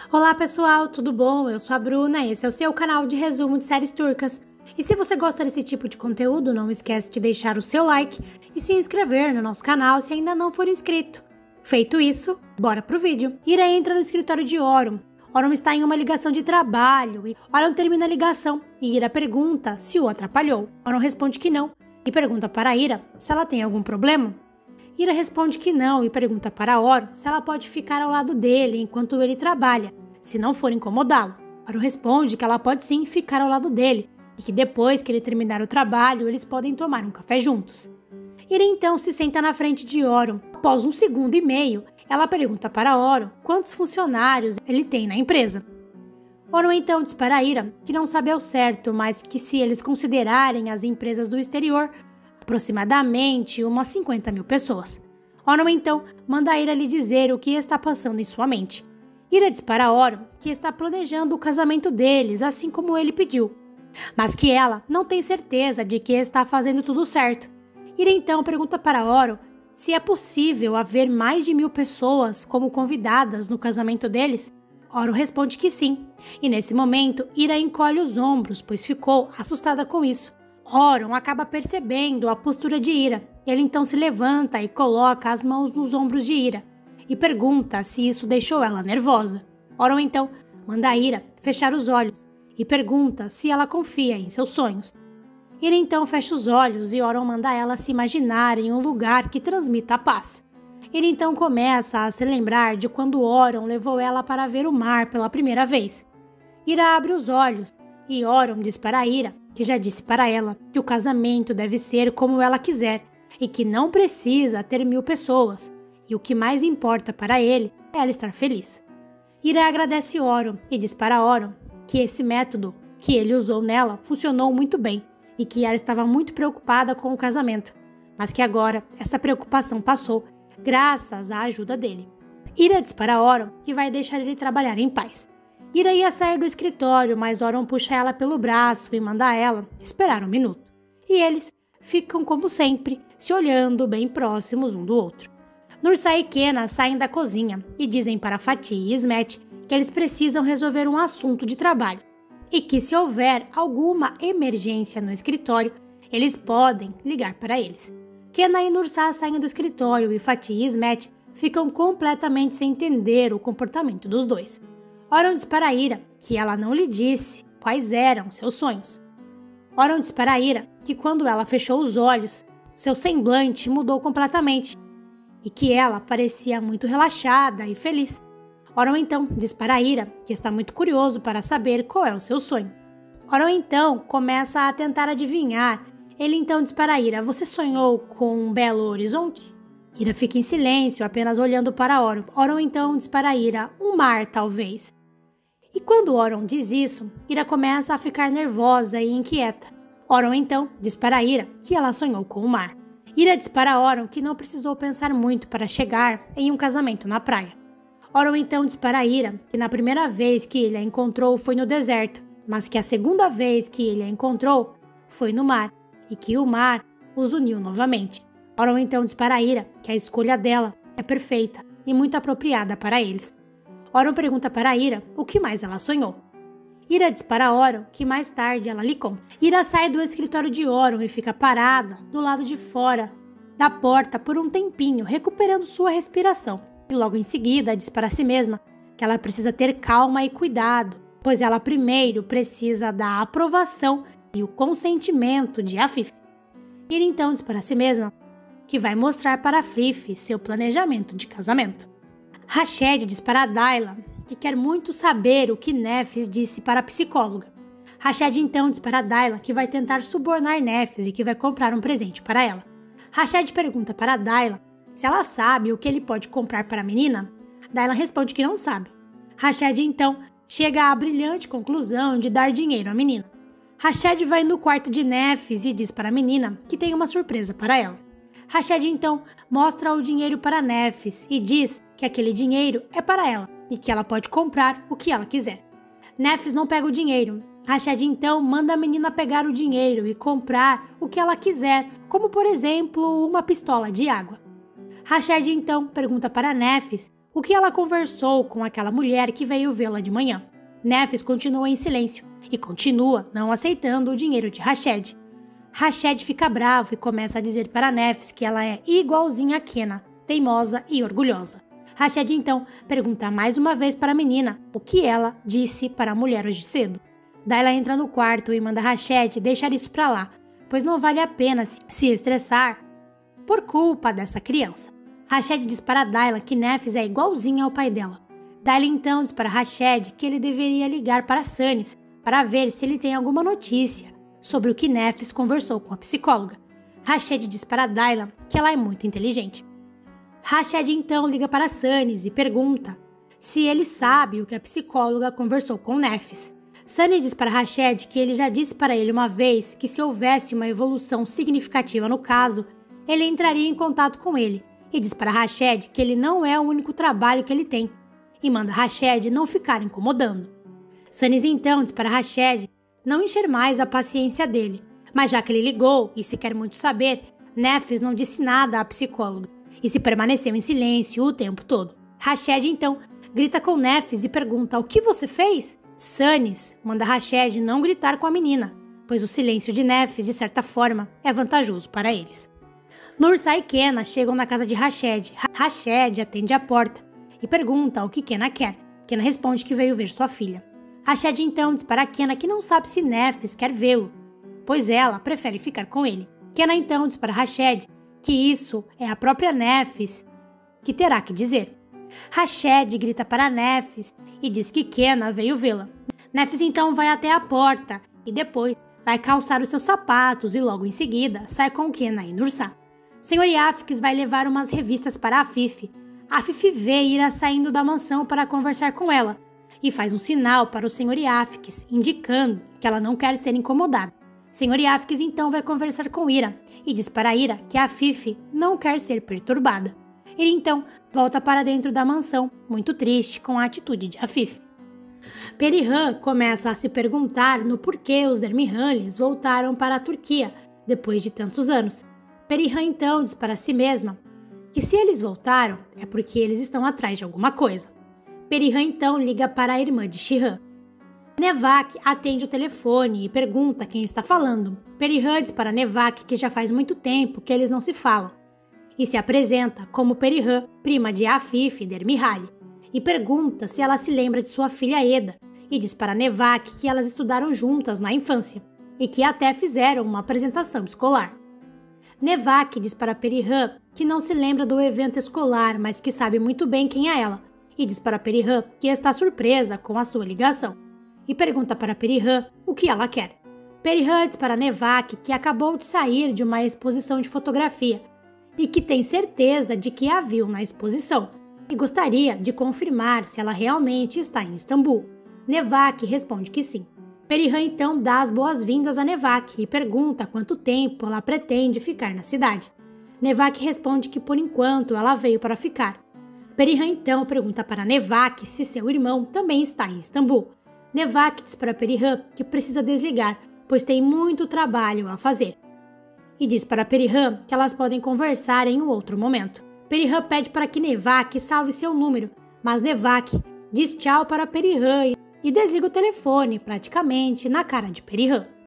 Olá pessoal, tudo bom? Eu sou a Bruna, esse é o seu canal de resumo de séries turcas. E se você gosta desse tipo de conteúdo, não esquece de deixar o seu like e se inscrever no nosso canal se ainda não for inscrito. Feito isso, bora pro vídeo. Ira entra no escritório de Orun. Orun está em uma ligação de trabalho e Orun termina a ligação e Ira pergunta se o atrapalhou. Orun responde que não e pergunta para Ira se ela tem algum problema. Ira responde que não e pergunta para Orun se ela pode ficar ao lado dele enquanto ele trabalha, se não for incomodá-lo. Orun responde que ela pode sim ficar ao lado dele e que depois que ele terminar o trabalho, eles podem tomar um café juntos. Ira então se senta na frente de Orun. Após 1,5 segundos, ela pergunta para Orun quantos funcionários ele tem na empresa. Orun então diz para Ira que não sabe ao certo, mas que se eles considerarem as empresas do exterior, aproximadamente umas 50 mil pessoas. Orun então manda Ira lhe dizer o que está passando em sua mente. Ira diz para Orun que está planejando o casamento deles, assim como ele pediu, mas que ela não tem certeza de que está fazendo tudo certo. Ira então pergunta para Orun se é possível haver mais de 1.000 pessoas como convidadas no casamento deles. Orun responde que sim, e nesse momento Ira encolhe os ombros, pois ficou assustada com isso. Orun acaba percebendo a postura de Ira. Ele então se levanta e coloca as mãos nos ombros de Ira e pergunta se isso deixou ela nervosa. Orun então manda Ira fechar os olhos e pergunta se ela confia em seus sonhos. Ira então fecha os olhos e Orun manda ela se imaginar em um lugar que transmita a paz. Ira então começa a se lembrar de quando Orun levou ela para ver o mar pela primeira vez. Ira abre os olhos e Orun diz para Ira que já disse para ela que o casamento deve ser como ela quiser e que não precisa ter 1.000 pessoas, e o que mais importa para ele é ela estar feliz. Ira agradece Orun e diz para Orun que esse método que ele usou nela funcionou muito bem e que ela estava muito preocupada com o casamento, mas que agora essa preocupação passou graças à ajuda dele. Ira diz para Orun que vai deixar ele trabalhar em paz. Ira ia sair do escritório, mas Orun puxa ela pelo braço e manda ela esperar 1 minuto. E eles ficam como sempre, se olhando bem próximos um do outro. Nursai e Kena saem da cozinha e dizem para Fatih e Ismet que eles precisam resolver um assunto de trabalho e que se houver alguma emergência no escritório, eles podem ligar para eles. Kena e Nursai saem do escritório e Fatih e Ismet ficam completamente sem entender o comportamento dos dois. Orun diz para Ira que ela não lhe disse quais eram seus sonhos. Orun diz para Ira que quando ela fechou os olhos, seu semblante mudou completamente e que ela parecia muito relaxada e feliz. Orun então diz para Ira que está muito curioso para saber qual é o seu sonho. Orun então começa a tentar adivinhar. Ele então diz para Ira: "Você sonhou com um belo horizonte?" Ira fica em silêncio, apenas olhando para Orun. Orun então diz para Ira: "Um mar, talvez." E quando Orun diz isso, Ira começa a ficar nervosa e inquieta. Orun então diz para Ira que ela sonhou com o mar. Ira diz para Orun que não precisou pensar muito para chegar em um casamento na praia. Orun então diz para Ira que na primeira vez que ele a encontrou foi no deserto, mas que a segunda vez que ele a encontrou foi no mar e que o mar os uniu novamente. Orun então diz para Ira que a escolha dela é perfeita e muito apropriada para eles. Orun pergunta para Ira o que mais ela sonhou. Ira diz para Orun que mais tarde ela lhe conta. Ira sai do escritório de Orun e fica parada do lado de fora da porta por um tempinho, recuperando sua respiração. E logo em seguida diz para si mesma que ela precisa ter calma e cuidado, pois ela primeiro precisa da aprovação e o consentimento de Afif. Ira então diz para si mesma que vai mostrar para Afif seu planejamento de casamento. Rashed diz para Dayla que quer muito saber o que Nefis disse para a psicóloga. Rashed então diz para Dayla que vai tentar subornar Nefis e que vai comprar um presente para ela. Rashed pergunta para Dayla se ela sabe o que ele pode comprar para a menina. Dayla responde que não sabe. Rashed então chega à brilhante conclusão de dar dinheiro à menina. Rashed vai no quarto de Nefis e diz para a menina que tem uma surpresa para ela. Rashed então mostra o dinheiro para Nefis e diz que aquele dinheiro é para ela e que ela pode comprar o que ela quiser. Nefis não pega o dinheiro. Rashed então manda a menina pegar o dinheiro e comprar o que ela quiser, como por exemplo uma pistola de água. Rashed então pergunta para Nefis o que ela conversou com aquela mulher que veio vê-la de manhã. Nefis continua em silêncio e continua não aceitando o dinheiro de Rashed. Rashed fica bravo e começa a dizer para Nefis que ela é igualzinha a Kenna, teimosa e orgulhosa. Rashed então pergunta mais uma vez para a menina o que ela disse para a mulher hoje cedo. Dayla entra no quarto e manda Rashed deixar isso para lá, pois não vale a pena se estressar por culpa dessa criança. Rashed diz para Dayla que Nefis é igualzinha ao pai dela. Dayla então diz para Rashed que ele deveria ligar para Stannis para ver se ele tem alguma notícia sobre o que Nefis conversou com a psicóloga. Rashed diz para Dayla que ela é muito inteligente. Rashed então liga para Stannis e pergunta se ele sabe o que a psicóloga conversou com Nefis. Stannis diz para Rashed que ele já disse para ele uma vez que se houvesse uma evolução significativa no caso, ele entraria em contato com ele, e diz para Rashed que ele não é o único trabalho que ele tem, e manda Rashed não ficar incomodando. Stannis então diz para Rashed não encher mais a paciência dele, mas já que ele ligou e se quer muito saber, Nefis não disse nada à psicóloga, e se permaneceu em silêncio o tempo todo. Rashed então grita com Nefis e pergunta: o que você fez? Stannis manda Rashed não gritar com a menina, pois o silêncio de Nefis, de certa forma, é vantajoso para eles. Nursa e Kenna chegam na casa de Rashed. Rashed atende a porta e pergunta o que Kenna quer. Kenna responde que veio ver sua filha. Rashed então diz para Kenna que não sabe se Nefis quer vê-lo, pois ela prefere ficar com ele. Kenna então diz para Rashed que isso é a própria Nefis que terá que dizer. Rashed grita para Nefis e diz que Kenna veio vê-la. Nefis então vai até a porta e depois vai calçar os seus sapatos e logo em seguida sai com Kenna e Nursa. Sr. Yafix vai levar umas revistas para Afif. Afif vê Ira saindo da mansão para conversar com ela e faz um sinal para o Sr. Yafix, indicando que ela não quer ser incomodada. Sr. Yafix então vai conversar com Ira e diz para Ira que Afif não quer ser perturbada. Ira então volta para dentro da mansão, muito triste com a atitude de Afif. Perihan começa a se perguntar no porquê os Dermihales voltaram para a Turquia depois de tantos anos. Perihan então diz para si mesma que se eles voltaram é porque eles estão atrás de alguma coisa. Perihan então liga para a irmã de Shihan. Nevak atende o telefone e pergunta quem está falando. Perihan diz para Nevak que já faz muito tempo que eles não se falam e se apresenta como Perihan, prima de Afif Dermihale, e pergunta se ela se lembra de sua filha Eda e diz para Nevak que elas estudaram juntas na infância e que até fizeram uma apresentação escolar. Nevak diz para Perihan que não se lembra do evento escolar, mas que sabe muito bem quem é ela, e diz para Perihan que está surpresa com a sua ligação, e pergunta para Perihan o que ela quer. Perihan diz para Nevak que acabou de sair de uma exposição de fotografia e que tem certeza de que a viu na exposição, e gostaria de confirmar se ela realmente está em Istambul. Nevak responde que sim. Perihan então dá as boas-vindas a Nevak e pergunta quanto tempo ela pretende ficar na cidade. Nevak responde que por enquanto ela veio para ficar. Perihan então pergunta para Nevak se seu irmão também está em Istambul. Nevak diz para Perihan que precisa desligar, pois tem muito trabalho a fazer. E diz para Perihan que elas podem conversar em um outro momento. Perihan pede para que Nevak salve seu número, mas Nevak diz tchau para Perihan e desliga o telefone praticamente na cara de Perihan.